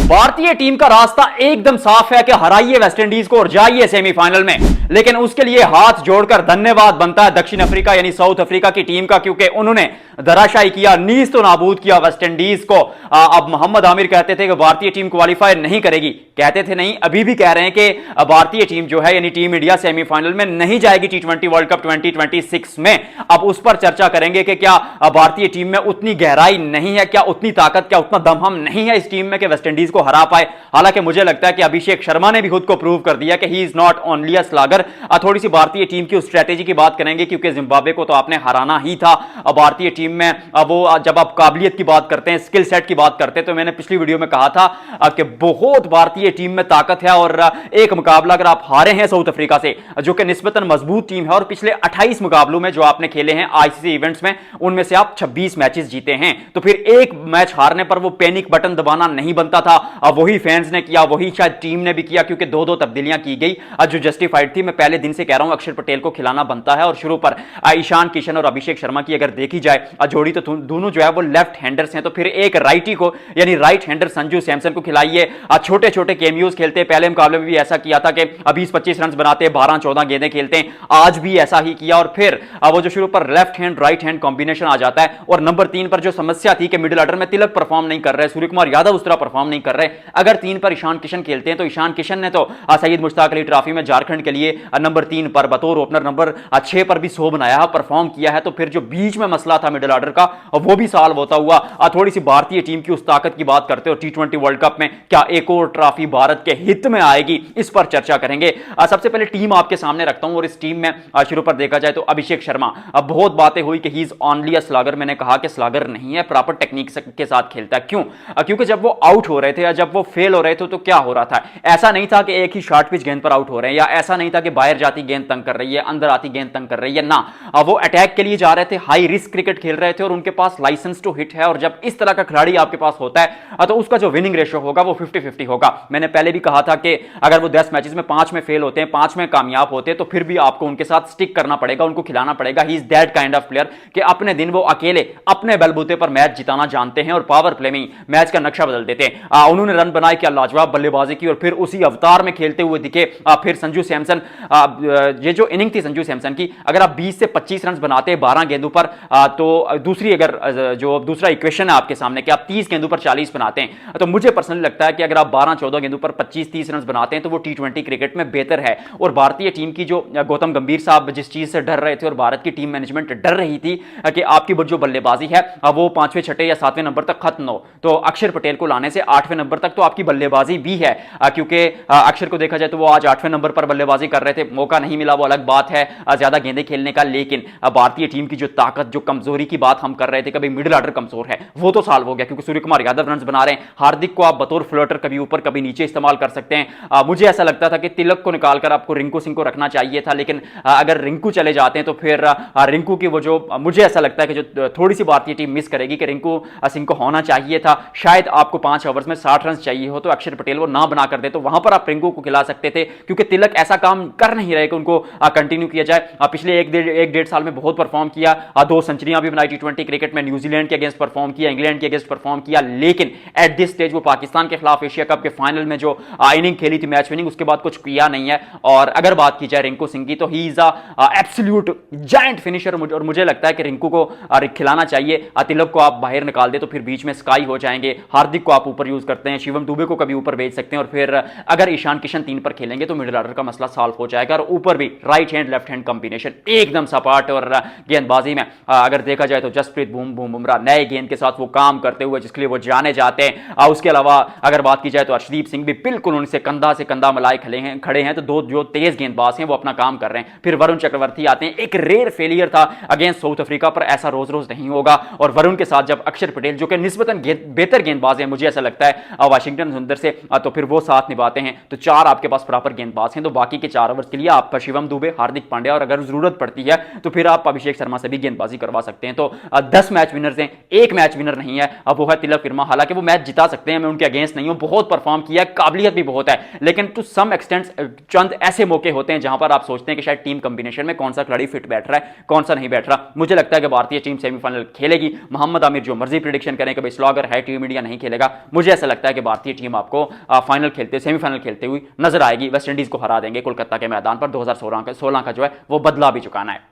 भारतीय टीम का रास्ता एकदम साफ है कि हराइए वेस्टइंडीज को और जाइए सेमीफाइनल में, लेकिन उसके लिए हाथ जोड़कर धन्यवाद बनता है दक्षिण अफ्रीका यानी साउथ अफ्रीका की टीम का, क्योंकि उन्होंने धराशायी किया, नीज तो नाबूद किया वेस्टइंडीज को। अब मोहम्मद आमिर कहते थे कि भारतीय टीम क्वालिफाई नहीं करेगी, कहते थे नहीं, अभी भी कह रहे हैं कि भारतीय टीम जो है यानी टीम इंडिया सेमीफाइनल में नहीं जाएगी T20 वर्ल्ड कप 2026 में। अब उस पर चर्चा करेंगे कि क्या भारतीय टीम में उतनी गहराई नहीं है, क्या उतनी ताकत, क्या उतना दम हम नहीं है इस टीम में कि वेस्टइंडीज को हरा पाए। हालांकि मुझे लगता है कि अभिषेक शर्मा ने भी खुद को प्रूव कर दिया कि he is not only a slogger. थोड़ी सी भारतीय टीम की स्ट्रेटेजी की बात करेंगे, क्योंकि जिम्बाब्वे को तो आपने हराना ही था। भारतीय टीम में वो जब आप काबिलियत की बात करते हैं, स्किल सेट की बात करते हैं, तो मैंने पिछली वीडियो में कहा था कि बहुत भारतीय टीम में ताकत है। और एक मुकाबला अगर आप हारे हैं साउथ अफ्रीका से, जो कि निस्बतन मजबूत टीम है, और पिछले 28 मुकाबलों में जो आपने खेले हैं आईसीसी इवेंट्स में, उनमें से आप 26 मैचेस जीते हैं, तो फिर एक मैच हारने पर वो पैनिक बटन दबाना नहीं बनता था। वही फैंस ने किया, वही शायद टीम ने भी किया, क्योंकि दो तब्दीलियां की गई जो जस्टिफाइड थी। मैं पहले दिन से कह रहा हूं अक्षर पटेल को खिलाना बनता है, और शुरू पर ईशान किशन और अभिषेक शर्मा की अगर देखी जाए जोड़ी, तो दोनों जो है वो लेफ्ट हैंडर्स हैं, तो फिर एक राइटी को यानी राइट हैंडर संजू सैमसन को खिलाइए। छोटे छोटे कैमियोज खेलते, पहले मुकाबले में भी ऐसा किया था कि 20-25 रन बनाते, 12-14 गेंदें खेलते हैं, आज भी ऐसा ही किया। और फिर वो जो शुरू पर left hand right hand combination आ जाता है। और नंबर 3 पर जो समस्या थी कि मिडिल ऑर्डर में तिलक परफॉर्म नहीं कर रहे, सूर्यकुमार यादव उस तरह परफॉर्म नहीं कर रहे। अगर 3 पर ईशान किशन खेलते हैं, तो ईशान किशन ने तो सईद मुश्ताक अली ट्रॉफी में झारखंड के लिए नंबर 3 पर बतौर ओपनर नंबर 6 पर भी शो बनाया, परफॉर्म किया है। तो फिर जो बीच में मसला था मिडिल ऑर्डर का, वो भी सॉल्व होता हुआ थोड़ी सी भारतीय टीम की उस ताकत की बात करते हो T20 वर्ल्ड कप में, क्या एक और ट्रॉफी भारत के हित में आएगी, इस पर चर्चा करेंगे। सबसे पहले टीम आपके सामने रखता हूं, और इस टीम में शुरू पर देखा जाए तो अभिषेक शर्मा, अब बहुत बातें हुई कि ही इज ओनली अ स्लैगर। मैंने कहा कि स्लैगर नहीं है, प्रॉपर टेक्निक के साथ खेलता है। क्यों? क्योंकि जब वो आउट हो रहे थे या जब वो फेल हो रहे थे, तो क्या हो रहा था, ऐसा नहीं था कि एक ही शॉर्ट पिच गेंद पर आउट हो रहे हैं, या ऐसा नहीं था कि बाहर जाती गेंद तंग कर रही है, अंदर आती गेंद तंग कर रही है, ना, वो अटैक के लिए जा रहे थे, हाई रिस्क क्रिकेट खेल रहे थे, और उनके पास लाइसेंस टू हिट है। और जब इस तरह का खिलाड़ी आपके पास होता है, तो उसका जो विनिंग रेशियो होगा वो 50-50 होगा। मैंने पहले भी कहा था कि अगर वो 10 मैचेस में 5 में फेल होते हैं, 5 में कामयाब होते हैं, तो फिर भी आपको उनके साथ स्टिक करना पड़ेगा, उनको खिलाना पड़ेगा। He is that kind of player कि अपने दिन वो अकेले अपने बलबूते पर मैच जिताना जानते हैं, और पावर प्ले में मैच का नक्शा बदल देते हैं। उन्होंने रन बनाए, क्या लाजवाब बल्लेबाजी की, और फिर उसी अवतार में खेलते हुए दिखे। फिर संजू सैमसन, ये जो इनिंग थी संजू सैमसन की, अगर आप 20 से 25 रन बनाते हैं 12 गेंदों पर, तो दूसरी अगर जो दूसरा इक्वेशन है आपके सामने कि आप 30 गेंदों पर 40 बनाते हैं, तो मुझे पर्सनली लगता है कि अगर आप 12-14 गेंदों पर 25-30 रन बनाते हैं, तो वो T20 क्रिकेट में बेहतर है। और भारतीय टीम की जो गौतम गंभीर साहब जिस चीज से डर रहे थे, और भारत की टीम मैनेजमेंट डर रही थी कि आपकी जो बल्लेबाजी है वो 5वें 6ठे या 7वें नंबर तक खत्म हो, तो अक्षर पटेल को लाने से 8वें नंबर तक तो आपकी बल्लेबाजी भी है। क्योंकि अक्षर को देखा जाए तो वो आज 8वें नंबर पर बल्लेबाजी कर रहे थे, मौका नहीं मिला, वो अलग बात है, ज्यादा गेंदें खेलने का। लेकिन भारतीय टीम की जो ताकत, जो कमजोरी की बात हम कर रहे थे, कभी मिडिल ऑर्डर कमजोर है, वो तो सॉल्व हो गया, क्योंकि सूर्यकुमार यादव रन बना रहे हैं। हार्दिक को आप बतौर फ्लोटर कभी ऊपर कभी नीचे इस्तेमाल कर सकते हैं। मुझे ऐसा लगता था कि तिलक को निकालकर आपको रिंकू सिंह को रखना चाहिए था, लेकिन अगर रिंकू चले जाते हैं, तो फिर रिंकू की वो जो मुझे ऐसा लगता है कि जो थोड़ी सी भारतीय टीम मिस करेगी, कि रिंकू सिंह को होना चाहिए था। शायद आपको 5 ओवर्स में 60 रन चाहिए हो, तो अक्षर पटेल वो ना बना कर दे, तो वहां पर आप रिंकू को खिला सकते थे, क्योंकि तिलक ऐसा काम कर नहीं रहे कि उनको कंटिन्यू किया जाए। पिछले 1-1.5 साल में बहुत परफॉर्म किया, 2 सेंचुरियां भी बनाई T20 क्रिकेट में, न्यूजीलैंड के अगेंस्ट परफॉर्म किया, इंग्लैंड के अगेंस्ट परफॉर्म किया, लेकिन एट दिस स्टेज वो पाकिस्तान के खिलाफ एशिया कप के फाइनल में जो इनिंग खेली थी, मैच विनिंग, उसके बाद कुछ किया नहीं है। और अगर बात की जाए रिंकू सिंह की, तो he is absolute giant finisher, और मुझे लगता है कि रिंकू को खिलाना चाहिए। तिलक को आप बाहर निकाल दे, तो फिर बीच में स्काई हो जाएंगे। हार्दिक को आप ऊपर यूज करते हैं, शिवम दुबे को कभी ऊपर भेज सकते हैं, और फिर अगर ईशान किशन 3 पर खेलेंगे, तो मिडिल ऑर्डर का मसला सॉल्व हो जाएगा। और ऊपर भी right hand left hand combination एकदम सपाट। और गेंदबाजी में अगर देखा जाए तो जसप्रीत बुमराह नए गेंद के साथ वो काम करते हुए, जिसके लिए वो जाने जाते हैं। उसके अलावा अगर बात की जाए तो अर्शदीप सिंह भी बिल्कुल उनसे कंधा से कंधा मिलाए खड़े हैं, तो 2 जो तेज गेंदबाज हैं वो अपना काम कर रहे हैं। फिर वरुण चक्रवर्ती आते हैं, एक रेयर फेलियर था अगेंस्ट साउथ अफ्रीका, पर ऐसा रोज रोज नहीं होगा। और वरुण के साथ जब अक्षर पटेल, जो कि निस्बतन बेहतर गेंदबाज है मुझे ऐसा लगता है वाशिंगटन सुंदर से, तो फिर वो साथ निभाते हैं, तो 4 आपके पास प्रॉपर गेंदबाज हैं, तो बाकी के 4 4 ओवर के लिए आप शिवम दुबे, हार्दिक पांड्या और अगर जरूरत पड़ती है तो फिर आप अभिषेक शर्मा से भी गेंदबाजी करवा सकते हैं। तो 10 मैच विनर्स हैं, एक मैच विनर नहीं है। अब वो है तिलक वर्मा, हालांकि वो मैच जिता सकते हैं, मैं उनके अगेंस्ट नहीं हूं, बहुत परफॉर्म किया है, काबिलियत भी बहुत है, लेकिन टू सम एक्सटेंट चंद ऐसे मौके होते हैं जहां पर आप सोचते हैं कि शायद टीम कॉम्बिनेशन में कौन सा खिलाड़ी फिट बैठ रहा है, कौन सा नहीं बैठ रहा। मुझे लगता है कि भारतीय टीम सेमीफाइनल खेलेगी। मोहम्मद आमिर जो मर्जी प्रिडिक्शन करें कि भाई स्लॉगर है, टीम इंडिया नहीं खेलेगा, मुझे ऐसा लगता है कि भारतीय टीम आपको फाइनल खेलते, सेमीफाइनल खेलते हुए नजर आएगी। वेस्ट इंडीज को हरा देंगे कोलकाता के मैदान पर। 2016 का जो है वो बदला भी चुकाना है।